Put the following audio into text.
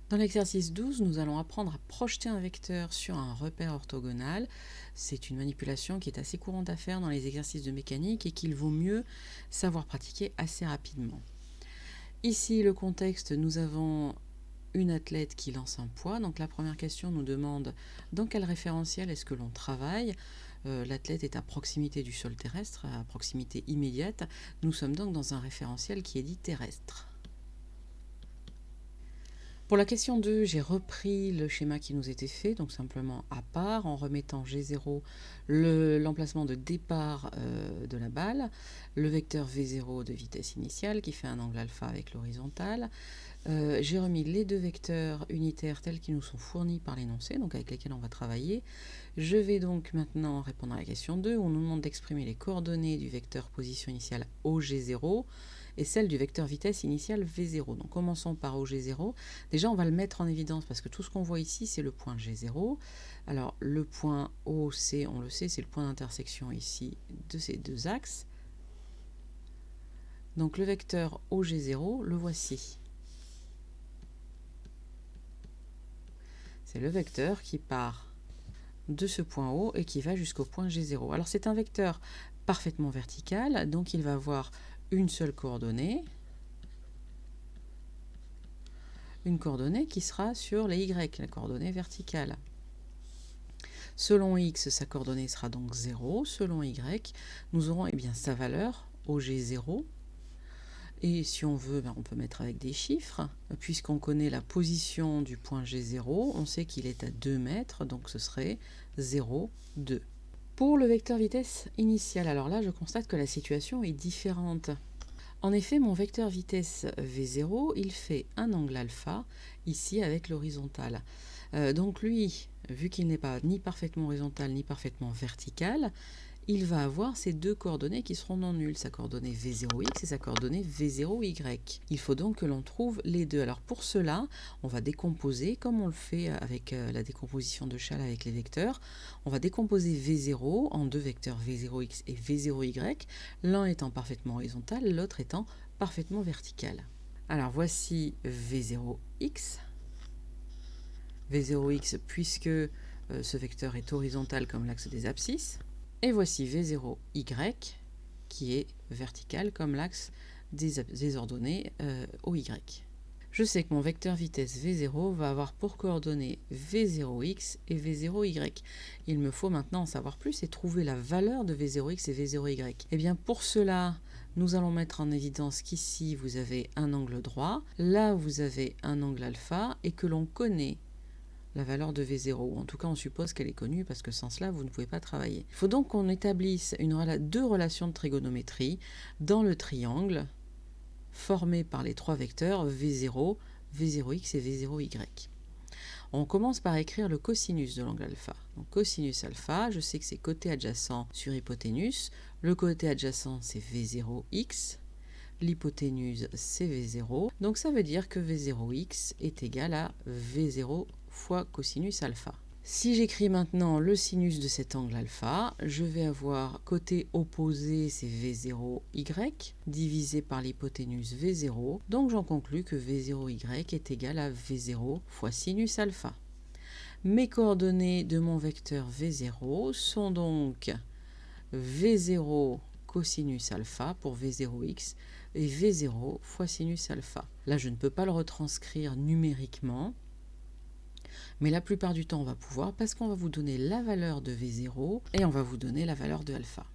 Dans l'exercice 12, nous allons apprendre à projeter un vecteur sur un repère orthogonal. C'est une manipulation qui est assez courante à faire dans les exercices de mécanique et qu'il vaut mieux savoir pratiquer assez rapidement. Ici, le contexte, nous avons une athlète qui lance un poids. Donc la première question nous demande dans quel référentiel est-ce que l'on travaille. L'athlète est à proximité du sol terrestre, à proximité immédiate. Nous sommes donc dans un référentiel qui est dit terrestre. Pour la question 2, j'ai repris le schéma qui nous était fait, donc simplement à part, en remettant G0 l'emplacement de départ de la balle, le vecteur V0 de vitesse initiale qui fait un angle alpha avec l'horizontale. J'ai remis les deux vecteurs unitaires tels qu'ils nous sont fournis par l'énoncé, donc avec lesquels on va travailler. Je vais donc maintenant répondre à la question 2, où on nous demande d'exprimer les coordonnées du vecteur position initiale OG0 et celle du vecteur vitesse initiale V0. Donc commençons par OG0. Déjà, on va le mettre en évidence parce que tout ce qu'on voit ici, c'est le point G0. Alors, le point OC, on le sait, c'est le point d'intersection ici de ces deux axes. Donc, le vecteur OG0, le voici. C'est le vecteur qui part de ce point O et qui va jusqu'au point G0. Alors, c'est un vecteur parfaitement vertical, donc il va avoir une seule coordonnée. Une coordonnée qui sera sur les Y, la coordonnée verticale. Selon X, sa coordonnée sera donc 0. Selon Y, nous aurons sa valeur, OG0. Et si on veut, on peut mettre avec des chiffres. Puisqu'on connaît la position du point G0, on sait qu'il est à 2 mètres, donc ce serait 0, 2. Pour le vecteur vitesse initiale, alors là, je constate que la situation est différente. En effet, mon vecteur vitesse V0, il fait un angle alpha, ici avec l'horizontale. Donc lui, vu qu'il n'est pas ni parfaitement horizontal ni parfaitement vertical, il va avoir ces deux coordonnées qui seront non nulles, sa coordonnée V0x et sa coordonnée V0y. Il faut donc que l'on trouve les deux. Alors pour cela, on va décomposer, comme on le fait avec la décomposition de Schall avec les vecteurs. On va décomposer V0 en deux vecteurs V0x et V0y, l'un étant parfaitement horizontal, l'autre étant parfaitement vertical. Alors voici V0x. V0x puisque ce vecteur est horizontal comme l'axe des abscisses. Et voici V0y qui est vertical comme l'axe des ordonnées OY. Je sais que mon vecteur vitesse V0 va avoir pour coordonnées V0x et V0y. Il me faut maintenant en savoir plus et trouver la valeur de V0x et V0y. Et bien pour cela, nous allons mettre en évidence qu'ici vous avez un angle droit, là vous avez un angle alpha et que l'on connaît la valeur de V0, ou en tout cas on suppose qu'elle est connue parce que sans cela vous ne pouvez pas travailler. Il faut donc qu'on établisse deux relations de trigonométrie dans le triangle formé par les trois vecteurs V0, V0x et V0y. On commence par écrire le cosinus de l'angle alpha. Donc cosinus alpha, je sais que c'est côté adjacent sur hypoténuse. Le côté adjacent c'est V0x. L'hypoténuse c'est V0. Donc ça veut dire que V0x est égal à V0 fois cosinus alpha. Si j'écris maintenant le sinus de cet angle alpha, je vais avoir côté opposé, c'est V0y, divisé par l'hypoténuse V0. Donc j'en conclus que V0y est égal à V0 fois sinus alpha. Mes coordonnées de mon vecteur V0 sont donc V0 cosinus alpha pour V0x et V0 fois sinus alpha. Là, je ne peux pas le retranscrire numériquement, mais la plupart du temps, on va pouvoir parce qu'on va vous donner la valeur de V0 et on va vous donner la valeur de alpha.